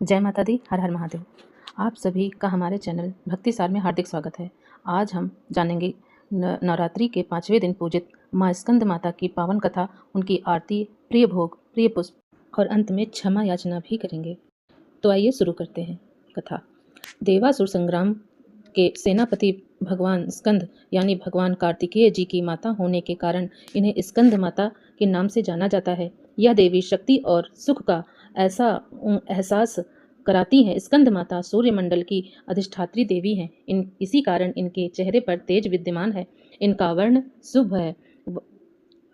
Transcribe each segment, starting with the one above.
जय माता दी, हर हर महादेव। आप सभी का हमारे चैनल भक्ति सार में हार्दिक स्वागत है। आज हम जानेंगे नवरात्रि के 5वें दिन पूजित माँ स्कंद माता की पावन कथा, उनकी आरती, प्रिय भोग, प्रिय पुष्प और अंत में क्षमा याचना भी करेंगे। तो आइए शुरू करते हैं कथा। देवासुर संग्राम के सेनापति भगवान स्कंद यानी भगवान कार्तिकेय जी की माता होने के कारण इन्हें स्कंद माता के नाम से जाना जाता है। यह देवी शक्ति और सुख का ऐसा एहसास कराती हैं। स्कंद माता सूर्यमंडल की अधिष्ठात्री देवी हैं। इसी कारण इनके चेहरे पर तेज विद्यमान है। इनका वर्ण शुभ है।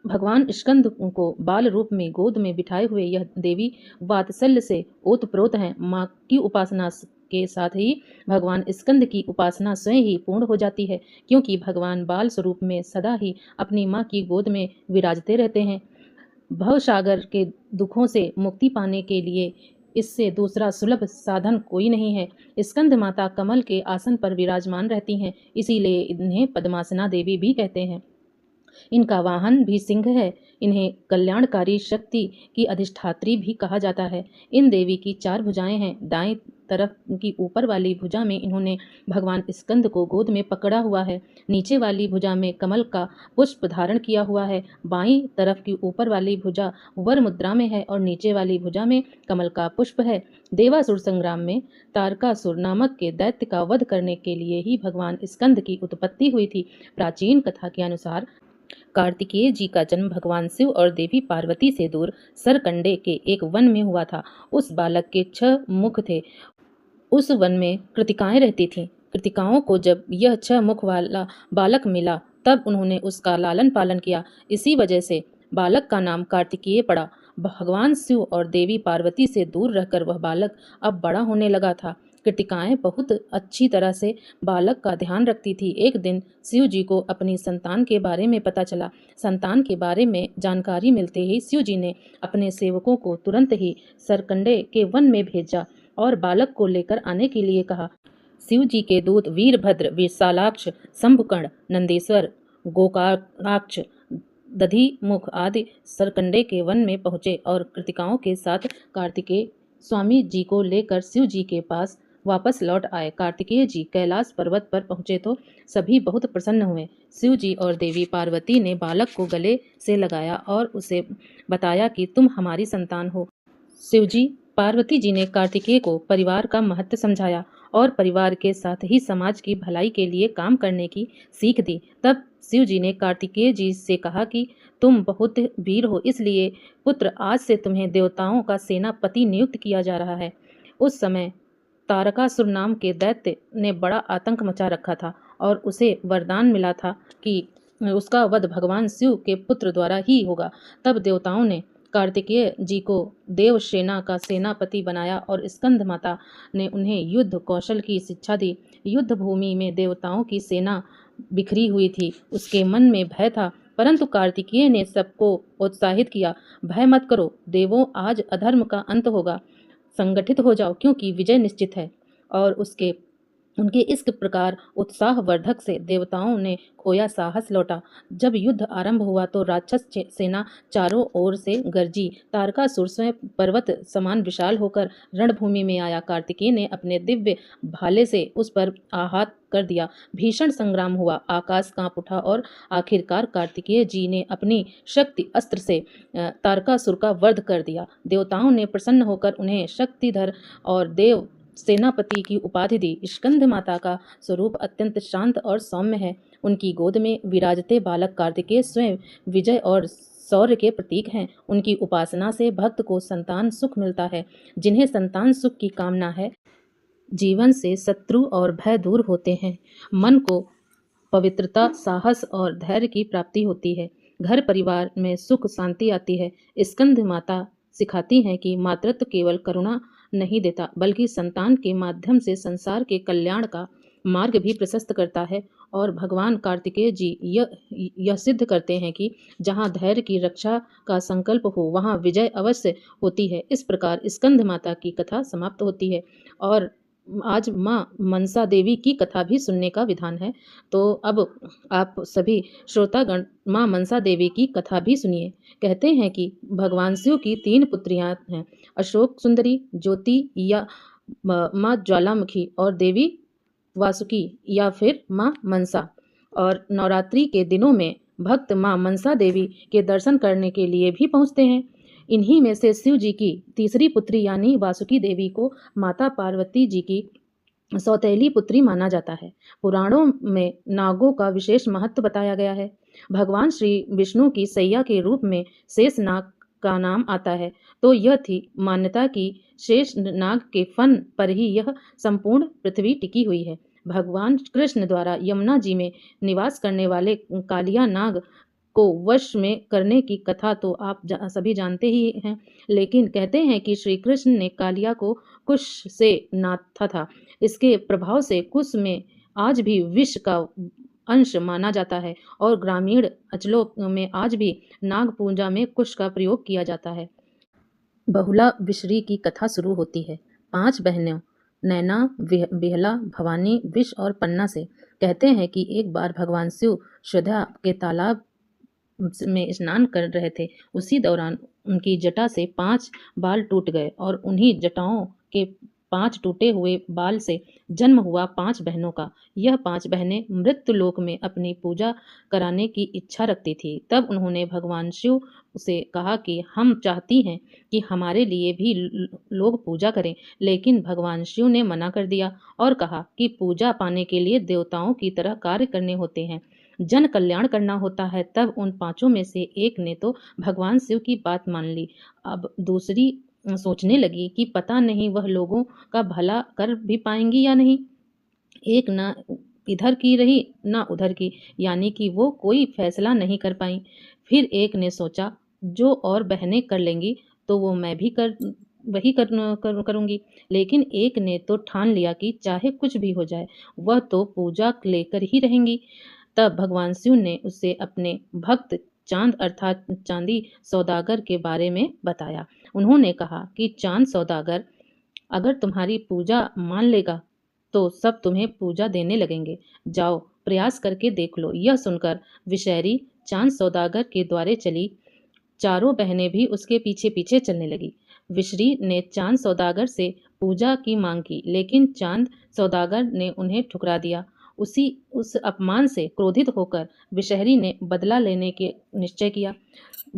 भगवान स्कंद को बाल रूप में गोद में बिठाए हुए यह देवी वात्सल्य से ओतप्रोत हैं। माँ की उपासना के साथ ही भगवान स्कंद की उपासना स्वयं ही पूर्ण हो जाती है, क्योंकि भगवान बाल स्वरूप में सदा ही अपनी माँ की गोद में विराजते रहते हैं। भवसागर के दुखों से मुक्ति पाने के लिए इससे दूसरा सुलभ साधन कोई नहीं है। स्कंद माता कमल के आसन पर विराजमान रहती हैं, इसीलिए इन्हें पद्मासना देवी भी कहते हैं। इनका वाहन भी सिंह है। इन्हें कल्याणकारी शक्ति की अधिष्ठात्री भी कहा जाता है। इन देवी की 4 भुजाएं हैं। दाएं तरफ की ऊपर वाली भुजा में इन्होंने भगवान स्कंद को गोद में पकड़ा हुआ है। नीचे वाली भुजा में कमल का पुष्प धारण किया हुआ है। बाईं तरफ की ऊपर वाली भुजा वर मुद्रा में है और नीचे वाली भुजा में कमल का पुष्प है। देवासुर संग्राम में तारकासुर नामक के दैत्य का वध करने के लिए ही भगवान स्कंद की उत्पत्ति हुई थी। प्राचीन कथा के अनुसार कार्तिकेय जी का जन्म भगवान शिव और देवी पार्वती से दूर सरकंडे के एक वन में हुआ था। उस बालक के 6 मुख थे। उस वन में कृतिकाएं रहती थीं। कृतिकाओं को जब यह 6 मुख वाला बालक मिला, तब उन्होंने उसका लालन पालन किया। इसी वजह से बालक का नाम कार्तिकेय पड़ा। भगवान शिव और देवी पार्वती से दूर रहकर वह बालक अब बड़ा होने लगा था। कृतिकाएं बहुत अच्छी तरह से बालक का ध्यान रखती थी। एक दिन शिव जी को अपनी संतान के बारे में पता चला। संतान के बारे में जानकारी मिलते ही शिव जी ने अपने सेवकों को तुरंत ही सरकंडे के वन में भेजा और बालक को लेकर आने के लिए कहा। शिव जी के दूत वीरभद्र, विशालाक्ष, शंभुकर्ण, नंदेश्वर, गोकाक्ष, दधिमुख आदि सरकंडे के वन में पहुंचे और कृतिकाओं के साथ कार्तिकेय स्वामी जी को लेकर शिव जी के पास वापस लौट आए। कार्तिकेय जी कैलाश पर्वत पर पहुंचे तो सभी बहुत प्रसन्न हुए। शिव जी और देवी पार्वती ने बालक को गले से लगाया और उसे बताया कि तुम हमारी संतान हो। शिव जी पार्वती जी ने कार्तिकेय को परिवार का महत्व समझाया और परिवार के साथ ही समाज की भलाई के लिए काम करने की सीख दी। तब शिव जी ने कार्तिकेय जी से कहा कि तुम बहुत वीर हो, इसलिए पुत्र आज से तुम्हें देवताओं का सेनापति नियुक्त किया जा रहा है। उस समय तारकासुर नाम के दैत्य ने बड़ा आतंक मचा रखा था और उसे वरदान मिला था कि उसका वध भगवान शिव के पुत्र द्वारा ही होगा। तब देवताओं ने कार्तिकेय जी को देवसेना का सेनापति बनाया और स्कंद माता ने उन्हें युद्ध कौशल की शिक्षा दी। युद्ध भूमि में देवताओं की सेना बिखरी हुई थी। उसके मन में भय था, परंतु कार्तिकेय ने सबको उत्साहित किया। भय मत करो देवों, आज अधर्म का अंत होगा। संगठित हो जाओ, क्योंकि विजय निश्चित है। और उनके इस प्रकार उत्साहवर्धक से देवताओं ने खोया साहस लौटा। जब युद्ध आरंभ हुआ तो राक्षस सेना चारों ओर से गरजी। तारकासुर स्वयं पर्वत समान विशाल होकर रणभूमि में आया। कार्तिकेय ने अपने दिव्य भाले से उस पर आघात कर दिया। भीषण संग्राम हुआ। आकाश कांप उठा और आखिरकार कार्तिकेय जी ने अपनी शक्ति अस्त्र से तारकासुर का वध कर दिया। देवताओं ने प्रसन्न होकर उन्हें शक्तिधर और देव सेनापति की उपाधि दी। स्कंद माता का स्वरूप अत्यंत शांत और सौम्य है। उनकी गोद में विराजते बालक कार्तिकेय स्वयं विजय और शौर्य के प्रतीक हैं। उनकी उपासना से भक्त को संतान सुख मिलता है। जिन्हें संतान सुख की कामना है, जीवन से शत्रु और भय दूर होते हैं। मन को पवित्रता, साहस और धैर्य की प्राप्ति होती है। घर परिवार में सुख शांति आती है। स्कंद माता सिखाती हैं कि मातृत्व केवल करुणा नहीं देता, बल्कि संतान के माध्यम से संसार के कल्याण का मार्ग भी प्रशस्त करता है। और भगवान कार्तिकेय जी यह सिद्ध करते हैं कि जहाँ धैर्य की रक्षा का संकल्प हो, वहाँ विजय अवश्य होती है। इस प्रकार स्कंद माता की कथा समाप्त होती है और आज माँ मनसा देवी की कथा भी सुनने का विधान है। तो अब आप सभी श्रोतागण माँ मनसा देवी की कथा भी सुनिए। कहते हैं कि भगवान शिव की 3 पुत्रियाँ हैं, अशोक सुंदरी, ज्योति या माँ ज्वालामुखी और देवी वासुकी या फिर माँ मनसा। और नवरात्रि के दिनों में भक्त माँ मनसा देवी के दर्शन करने के लिए भी पहुँचते हैं। इन्हीं में से शिव जी की तीसरी पुत्री यानी वासुकी देवी को माता पार्वती जी की सौतेली पुत्री माना जाता है। पुराणों में नागों का विशेष महत्व बताया गया है। भगवान श्री विष्णु की सैया के रूप में शेष नाग का नाम आता है, तो यह थी मान्यता कि शेष नाग के फन पर ही यह संपूर्ण पृथ्वी टिकी हुई है। भगवान कृष्ण द्वारा यमुना जी में निवास करने वाले कालिया नाग को वश में करने की कथा तो आप सभी जानते ही हैं, लेकिन कहते हैं कि श्री कृष्ण ने कालिया को कुश से नाथा था। इसके प्रभाव से कुश में आज भी विष का अंश माना जाता है और ग्रामीण अंचलों में आज भी नाग पूजा में कुश का प्रयोग किया जाता है। बहुला विश्री की कथा शुरू होती है। 5 बहनों नैना, बिहला, भवानी, विष और पन्ना से। कहते हैं कि एक बार भगवान शिव श्रद्धा के तालाब में स्नान कर रहे थे। उसी दौरान उनकी जटा से 5 बाल टूट गए और उन्हीं जटाओं के 5 टूटे हुए बाल से जन्म हुआ 5 बहनों का। यह 5 बहनें मृत्यु लोक में अपनी पूजा कराने की इच्छा रखती थी। तब उन्होंने भगवान शिव से कहा कि हम चाहती हैं कि हमारे लिए भी लोग पूजा करें, लेकिन भगवान शिव ने मना कर दिया और कहा कि पूजा पाने के लिए देवताओं की तरह कार्य करने होते हैं, जन कल्याण करना होता है। तब उन 5 में से एक ने तो भगवान शिव की बात मान ली। अब दूसरी सोचने लगी कि पता नहीं वह लोगों का भला कर भी पाएंगी या नहीं। एक ना इधर की रही ना उधर की, यानी कि वो कोई फैसला नहीं कर पाई। फिर एक ने सोचा जो और बहनें कर लेंगी तो वो मैं भी करूंगी। लेकिन एक ने तो ठान लिया कि चाहे कुछ भी हो जाए वह तो पूजा लेकर ही रहेंगी। तब भगवान शिव ने उसे अपने भक्त चांद अर्थात चांदी सौदागर के बारे में बताया। उन्होंने कहा कि चांद सौदागर अगर तुम्हारी पूजा मान लेगा तो सब तुम्हें पूजा देने लगेंगे। जाओ प्रयास करके देख लो। यह सुनकर विषैरी चांद सौदागर के द्वारे चली। चारों बहनें भी उसके पीछे पीछे चलने लगी। विश्री ने चांद सौदागर से पूजा की मांग की, लेकिन चांद सौदागर ने उन्हें ठुकरा दिया। उस अपमान से क्रोधित होकर विषहरी ने बदला लेने के निश्चय किया।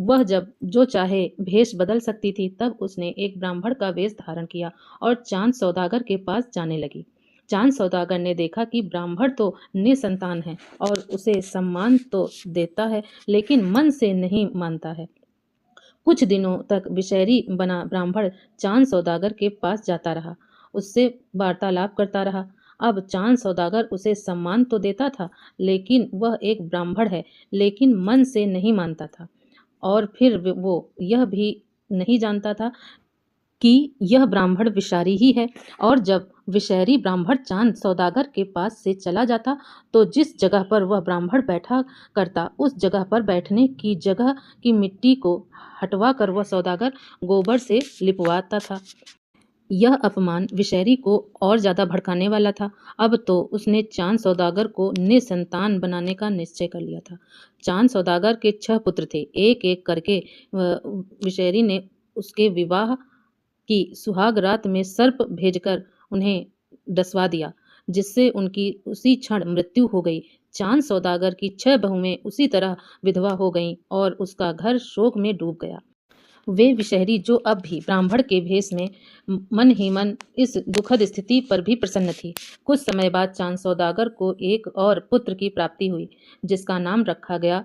वह जब जो चाहे भेष बदल सकती थी, तब उसने एक ब्राह्मण का वेश धारण किया और चांद सौदागर के पास जाने लगी। चांद सौदागर ने देखा कि ब्राह्मण तो निसंतान है और उसे सम्मान तो देता है, लेकिन मन से नहीं मानता है। कुछ दिनों तक विषैरी बना ब्राह्मण चांद सौदागर के पास जाता रहा, उससे वार्तालाप करता रहा। अब चांद सौदागर उसे सम्मान तो देता था, लेकिन वह एक ब्राह्मण है, लेकिन मन से नहीं मानता था। और फिर वो यह भी नहीं जानता था कि यह ब्राह्मण विषारी ही है। और जब विषैरी ब्राह्मण चांद सौदागर के पास से चला जाता तो जिस जगह पर वह ब्राह्मण बैठा करता उस जगह पर बैठने की जगह की मिट्टी को हटवा कर वह सौदागर गोबर से लिपवाता था। यह अपमान विषैरी को और ज्यादा भड़काने वाला था। अब तो उसने चांद सौदागर को निसंतान बनाने का निश्चय कर लिया था। चांद सौदागर के 6 पुत्र थे। एक एक करके विषैरी ने उसके विवाह की सुहाग रात में सर्प भेजकर उन्हें डसवा दिया, जिससे उनकी उसी क्षण मृत्यु हो गई। चांद सौदागर की 6 बहुएं उसी तरह विधवा हो गईं और उसका घर शोक में डूब गया। वे विषहरी जो अब भी ब्राह्मण के भेष में मन ही मन इस दुखद स्थिति पर भी प्रसन्न थी। कुछ समय बाद चांद सौदागर को एक और पुत्र की प्राप्ति हुई, जिसका नाम रखा गया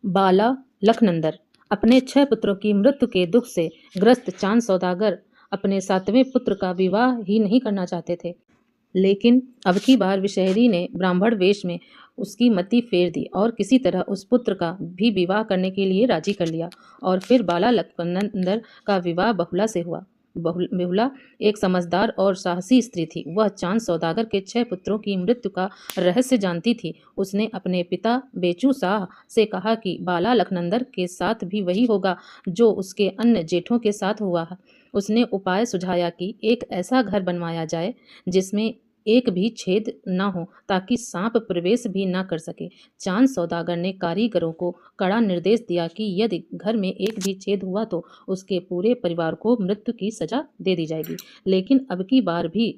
बाला लखनंदर। अपने 6 पुत्रों की मृत्यु के दुख से ग्रस्त चांद सौदागर अपने 7वें पुत्र का विवाह ही नहीं करना चाहते थे, लेकिन अब की बार विषहरी ने ब्राह्मण वेश में उसकी मति फेर दी और किसी तरह उस पुत्र का भी विवाह करने के लिए राजी कर लिया। और फिर बाला लखनंदर का विवाह बहुला से हुआ। बहुला एक समझदार और साहसी स्त्री थी। वह चांद सौदागर के 6 पुत्रों की मृत्यु का रहस्य जानती थी। उसने अपने पिता बेचू शाह से कहा कि बाला लखनंदर के साथ भी वही होगा जो उसके अन्य जेठों के साथ हुआ। उसने उपाय सुझाया कि एक ऐसा घर बनवाया जाए जिसमें एक भी छेद न हो, ताकि सांप प्रवेश भी न कर सके। चांद सौदागर ने कारीगरों को कड़ा निर्देश दिया कि यदि घर में एक भी छेद हुआ तो उसके पूरे परिवार को मृत्यु की सजा दे दी जाएगी। लेकिन अब की बार भी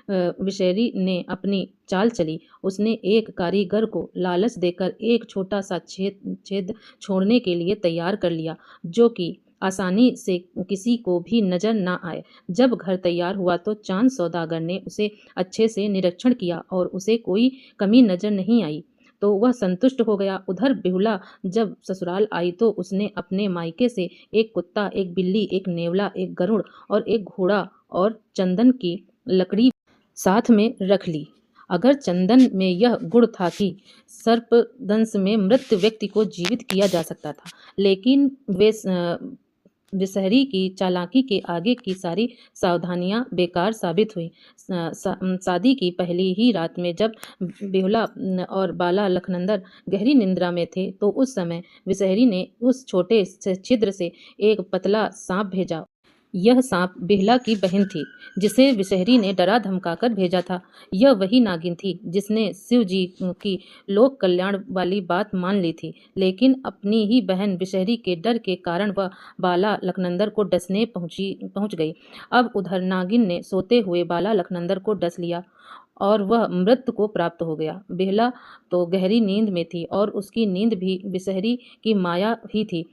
विषैरी ने अपनी चाल चली। उसने एक कारीगर को लालच देकर एक छोटा सा छेद छोड़ने के लिए तैयार कर लिया, जो कि आसानी से किसी को भी नजर न आए। जब घर तैयार हुआ तो चांद सौदागर ने उसे अच्छे से निरीक्षण किया और उसे कोई कमी नजर नहीं आई, तो वह संतुष्ट हो गया। उधर बेहुला जब ससुराल आई तो उसने अपने मायके से एक कुत्ता, एक बिल्ली, एक नेवला, एक गरुड़ और एक घोड़ा और चंदन की लकड़ी साथ में रख ली। अगर चंदन में यह गुण था कि सर्पदंश में मृत व्यक्ति को जीवित किया जा सकता था, लेकिन विषहरी की चालाकी के आगे की सारी सावधानियां बेकार साबित हुई। शादी की पहली ही रात में जब बेहुला और बाला लखनंदर गहरी निंद्रा में थे, तो उस समय विषहरी ने उस छोटे से छिद्र से एक पतला सांप भेजा। यह सांप बेहला की बहन थी, जिसे विषहरी ने डरा धमकाकर भेजा था। यह वही नागिन थी जिसने शिव जी की लोक कल्याण वाली बात मान ली थी, लेकिन अपनी ही बहन विषहरी के डर के कारण वह बाला लखनंदर को डसने पहुंच गई। अब उधर नागिन ने सोते हुए बाला लखनंदर को डस लिया और वह मृत को प्राप्त हो गया। बेहला तो गहरी नींद में थी और उसकी नींद भी विषहरी की माया ही थी।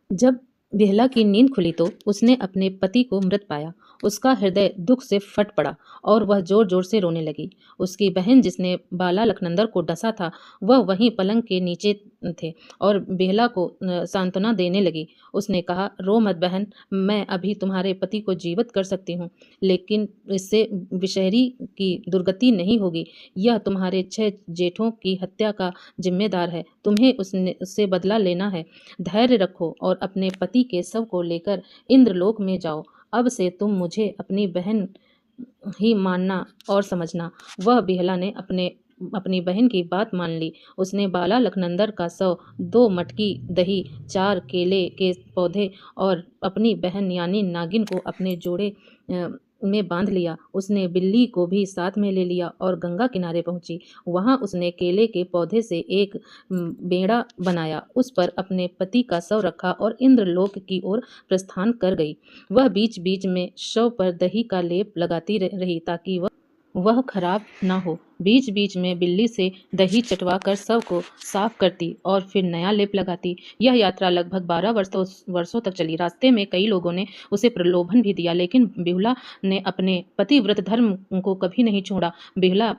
जब बेहला की नींद खुली तो उसने अपने पति को मृत पाया। उसका हृदय दुख से फट पड़ा और वह जोर जोर से रोने लगी। उसकी बहन जिसने बाला लखनंदर को डसा था, वह वहीं पलंग के नीचे थे और बेहला को सांत्वना देने लगी। उसने कहा, रो मत बहन, मैं अभी तुम्हारे पति को जीवित कर सकती हूँ, लेकिन इससे विषहरी की दुर्गति नहीं होगी। यह तुम्हारे 6 जेठों की हत्या का जिम्मेदार है। तुम्हें उससे बदला लेना है। धैर्य रखो और अपने पति के शव को लेकर इंद्रलोक में जाओ। अब से तुम मुझे अपनी बहन ही मानना और समझना। वह बेहला ने अपनी बहन की बात मान ली। उसने बाला लखनंदर का शव 2 मटकी दही, 4 केले के पौधे और अपनी बहन यानी नागिन को अपने जोड़े में बांध लिया। उसने बिल्ली को भी साथ में ले लिया और गंगा किनारे पहुंची। वहां उसने केले के पौधे से एक बेड़ा बनाया, उस पर अपने पति का शव रखा और इंद्रलोक की ओर प्रस्थान कर गई। वह बीच बीच में शव पर दही का लेप लगाती रही ताकि वह खराब न हो। बीच बीच में बिल्ली से दही चटवा कर शव को साफ करती और फिर नया लेप लगाती। यह यात्रा लगभग 12 वर्षों तक चली। रास्ते में कई लोगों ने उसे प्रलोभन भी दिया, लेकिन बेहुला ने अपने पतिव्रत धर्म को कभी नहीं छोड़ा। बेहुला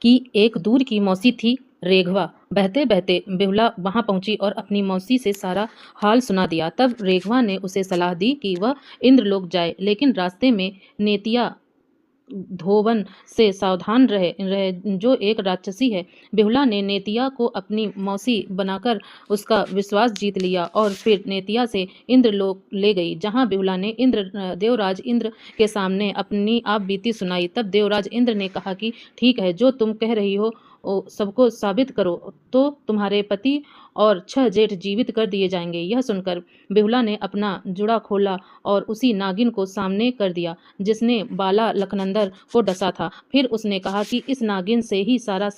की एक दूर की मौसी थी रेघवा। बहते बहते बेहुला वहां पहुंची और अपनी मौसी से सारा हाल सुना दिया। तब रेघवा ने उसे सलाह दी कि वह इंद्रलोक जाए, लेकिन रास्ते में नेतिया धोबन से सावधान रहे जो एक राक्षसी है। बेहुला ने नेतिया को अपनी मौसी बनाकर उसका विश्वास जीत लिया और फिर नेतिया से इंद्रलोक ले गई, जहां बेहुला ने देवराज इंद्र के सामने अपनी आप बीती सुनाई। तब देवराज इंद्र ने कहा कि ठीक है, जो तुम कह रही हो सबको साबित करो तो तुम्हारे पति और 6 जेठ जीवित कर दिए जाएंगे। यह सुनकर बेहुला ने अपना जुड़ा खोला और उसी नागिन को सामने कर दिया जिसने बाला लखनंदर को डसा था। फिर उसने कहा कि इस नागिन से ही सारा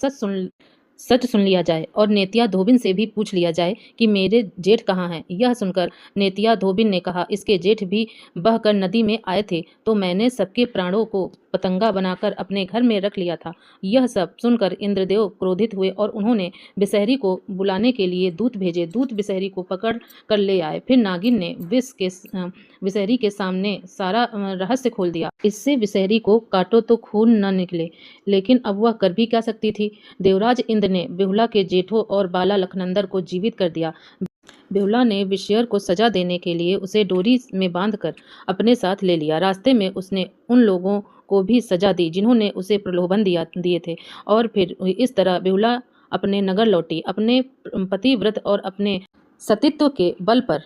सच सुन लिया जाए और नेतिया धोबिन से भी पूछ लिया जाए कि मेरे जेठ कहाँ हैं। यह सुनकर नेतिया धोबिन ने कहा, इसके जेठ भी बहकर नदी में आए थे, तो मैंने सबके प्राणों को पतंगा बनाकर अपने घर में रख लिया था। यह सब सुनकर इंद्रदेव क्रोधित हुए और उन्होंने विषहरी को बुलाने के लिए दूत भेजे। दूत विषहरी को पकड़ कर ले आए। फिर नागिन ने विषहरी के सामने सारा रहस्य खोल दिया। इससे विषहरी को काटो तो खून न निकले, लेकिन अब वह कर भी क्या सकती थी। देवराज इंद्र ने बेहुला के जेठों और बाला लखनंदर को जीवित कर दिया। बेहुला ने विषयर को सजा देने के लिए उसे डोरी में बांधकर अपने साथ ले लिया। रास्ते में उसने उन लोगों को भी सजा दी जिन्होंने उसे प्रलोभन दिए थे और फिर इस तरह बेहुला अपने नगर लौटी। अपने पतिव्रत और अपने सतीत्व के बल पर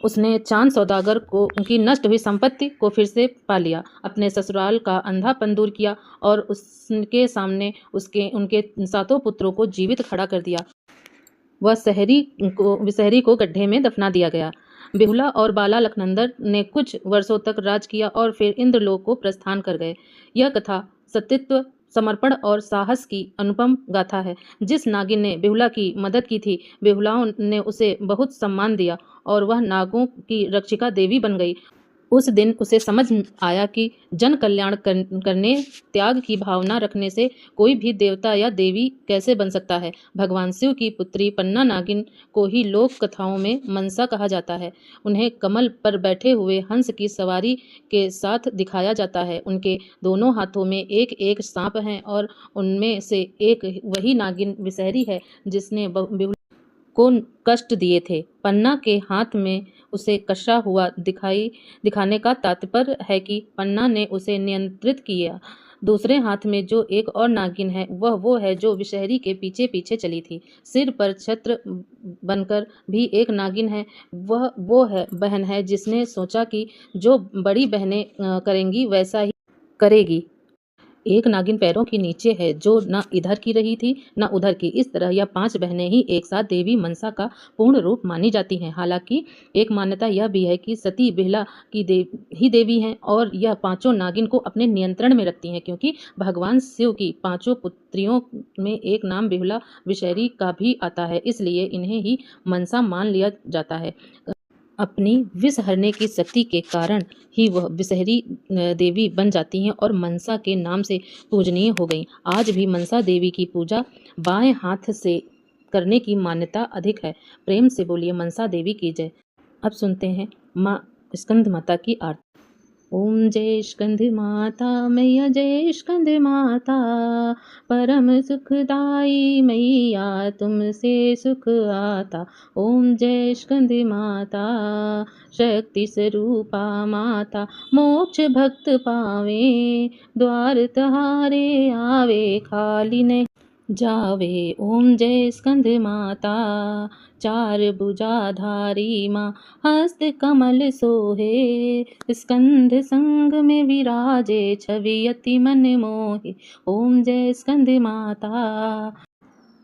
उसने चांद सौदागर को उनकी नष्ट हुई संपत्ति को फिर से पा लिया, अपने ससुराल का अंधापन दूर किया और उसके सामने उनके 7 पुत्रों को जीवित खड़ा कर दिया। वह विषहरी को गड्ढे में दफना दिया गया। बेहुला और बाला लखनंदर ने कुछ वर्षों तक राज किया और फिर इंद्रलोक को प्रस्थान कर गए। यह कथा सतीत्व, समर्पण और साहस की अनुपम गाथा है। जिस नागिन ने बेहुला की मदद की थी, बेहुलाओं ने उसे बहुत सम्मान दिया और वह नागों की रक्षिका देवी बन गई। उस दिन उसे समझ आया कि जन कल्याण करने, त्याग की भावना रखने से कोई भी देवता या देवी कैसे बन सकता है। भगवान शिव की पुत्री पन्ना नागिन को ही लोक कथाओं में मनसा कहा जाता है। उन्हें कमल पर बैठे हुए हंस की सवारी के साथ दिखाया जाता है। उनके दोनों हाथों में एक एक सांप हैं और उनमें से एक वही नागिन विषहरी है जिसने बेहुला को कष्ट दिए थे। पन्ना के हाथ में उसे कसा हुआ दिखाने का तात्पर्य है कि पन्ना ने उसे नियंत्रित किया। दूसरे हाथ में जो एक और नागिन है, वह वो है जो विषहरी के पीछे पीछे चली थी। सिर पर छत्र बनकर भी एक नागिन है। वह वो है बहन है जिसने सोचा कि जो बड़ी बहनें करेंगी वैसा ही करेगी। एक नागिन पैरों के नीचे है जो न इधर की रही थी न उधर की। इस तरह यह 5 बहनें ही एक साथ देवी मनसा का पूर्ण रूप मानी जाती हैं। हालांकि एक मान्यता यह भी है कि सती बेहुला की देवी हैं और यह पांचों नागिन को अपने नियंत्रण में रखती हैं, क्योंकि भगवान शिव की पांचों पुत्रियों में एक नाम बेहुला विषहरी का भी आता है, इसलिए इन्हें ही मनसा मान लिया जाता है। अपनी विष हरने की शक्ति के कारण ही वह विषहरी देवी बन जाती हैं और मनसा के नाम से पूजनीय हो गईं। आज भी मनसा देवी की पूजा बाएं हाथ से करने की मान्यता अधिक है। प्रेम से बोलिए मनसा देवी की जय। अब सुनते हैं माँ स्कंद माता की आरती। ओम जय स्कंद माता मैया, जय स्कंद माता, परम सुखदाई मैया तुमसे सुख आता। ओम जय स्कंद माता, शक्ति स्वरूपा माता, मोक्ष भक्त पावे, द्वार तहारे आवे, खाली नहीं जावे। ओम जय स्कंद माता, चार भुजाधारी माँ, हस्त कमल सोहे, स्कंद संग में विराजे, छवि अति मन मोहे। ओम जय स्कंद माता,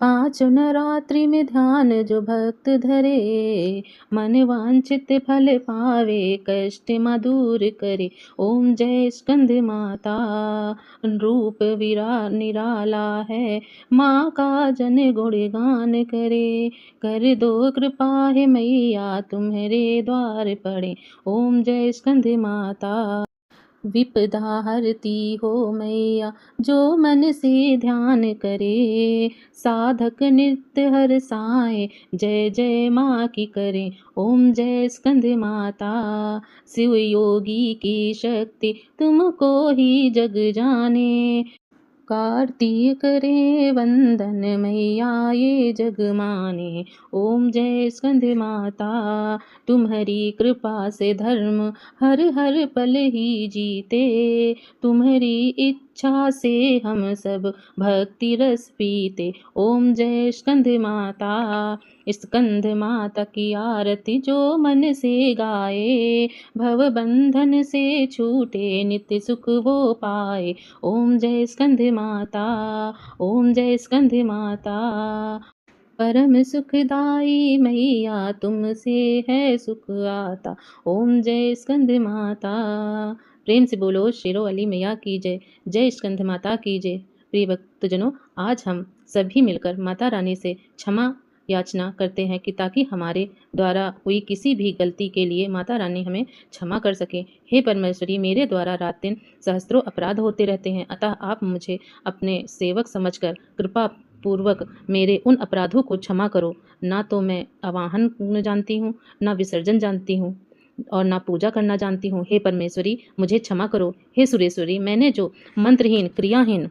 5 नवरात्रि में ध्यान जो भक्त धरे, मन वांछित फल पावे, कष्ट माँ दूर करे। ओम जय स्कंद माता, रूप निराला है, माँ का जन गुणगान करे, कर दो कृपा है मैया तुम्हारे द्वार पड़े। ओम जय स्कंद माता, विपदा हरती हो मैया जो मन से ध्यान करे, साधक नित्य हर साए, जय जय माँ की करें। ओम जय स्कंद माता, शिव योगी की शक्ति तुमको ही जग जाने, कार्तिक करे वंदन मैया ये जग माने। ओम जय स्कंद माता, तुम्हारी कृपा से धर्म हर हर पल ही जीते, तुम्हारी इच्छा से हम सब भक्ति रस पीते। ओम जय स्कंद माता, स्कंद माता की आरती जो मन से गाए, भव बंधन से छूटे, नित्य सुख वो पाए। ओम जय स्कंद माता, ओम जय स्कंद माता, परम सुखदाई मैया तुमसे है सुख आता। ओम जय स्कंद माता, प्रेम से बोलो शेरों वाली मैया की जय। जय स्कंद माता की जय। प्रिय भक्तजनों, आज हम सभी मिलकर माता रानी से क्षमा याचना करते हैं कि ताकि हमारे द्वारा हुई किसी भी गलती के लिए माता रानी हमें क्षमा कर सके। हे परमेश्वरी, मेरे द्वारा रात दिन सहस्त्रों अपराध होते रहते हैं, अतः आप मुझे अपने सेवक समझकर कृपा पूर्वक मेरे उन अपराधों को क्षमा करो। ना तो मैं आवाहन जानती हूँ, ना विसर्जन जानती हूँ और ना पूजा करना जानती हूँ। हे परमेश्वरी, मुझे क्षमा करो। हे सुरेश्वरी, मैंने जो मंत्रहीन, क्रियाहीन,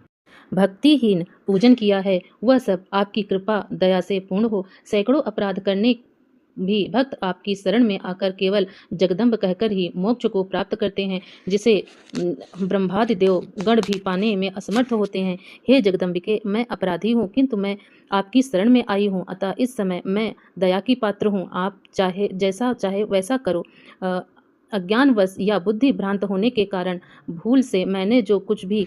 भक्तिहीन पूजन किया है वह सब आपकी कृपा दया से पूर्ण हो। सैकड़ों अपराध करने भी भक्त आपकी शरण में आकर केवल जगदम्ब कहकर ही मोक्ष को प्राप्त करते हैं, जिसे ब्रह्मादि देव गण भी पाने में असमर्थ होते हैं। हे जगदम्बिके, मैं अपराधी हूँ, किंतु मैं आपकी शरण में आई हूँ, अतः इस समय मैं दया की पात्र हूँ। आप चाहे जैसा चाहे वैसा करो। अज्ञानवश या बुद्धि भ्रांत होने के कारण भूल से मैंने जो कुछ भी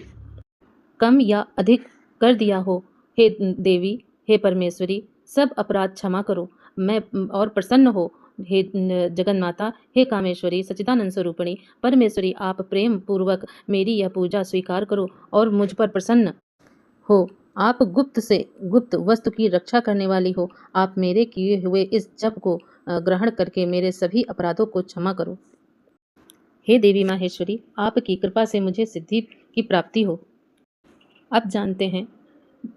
कम या अधिक कर दिया हो, हे देवी, हे परमेश्वरी, सब अपराध क्षमा करो। मैं और प्रसन्न हो हे जगन माता, हे कामेश्वरी, सच्चिदानंद स्वरूपिणी परमेश्वरी, आप प्रेम पूर्वक मेरी यह पूजा स्वीकार करो और मुझ पर प्रसन्न हो। आप गुप्त से गुप्त वस्तु की रक्षा करने वाली हो। आप मेरे किए हुए इस जप को ग्रहण करके मेरे सभी अपराधों को क्षमा करो। हे देवी माहेश्वरी, आपकी कृपा से मुझे सिद्धि की प्राप्ति हो। अब जानते हैं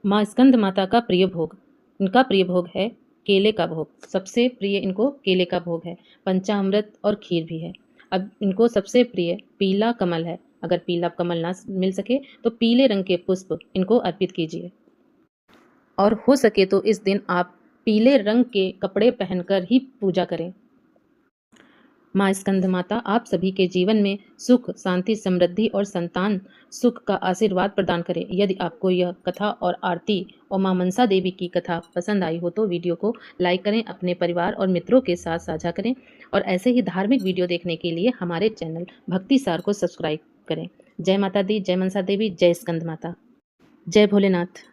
माँ स्कंद माता का प्रिय भोग। इनका प्रिय भोग है केले का भोग। सबसे प्रिय इनको केले का भोग है। पंचामृत और खीर भी है। अब इनको सबसे प्रिय पीला कमल है। अगर पीला कमल ना मिल सके तो पीले रंग के पुष्प इनको अर्पित कीजिए। और हो सके तो इस दिन आप पीले रंग के कपड़े पहनकर ही पूजा करें। माँ स्कंद माता आप सभी के जीवन में सुख, शांति, समृद्धि और संतान सुख का आशीर्वाद प्रदान करें। यदि आपको यह कथा और आरती और माँ मनसा देवी की कथा पसंद आई हो तो वीडियो को लाइक करें, अपने परिवार और मित्रों के साथ साझा करें और ऐसे ही धार्मिक वीडियो देखने के लिए हमारे चैनल भक्ति सार को सब्सक्राइब करें। जय माता दी, जय मनसा देवी, जय स्कंद माता, जय भोलेनाथ।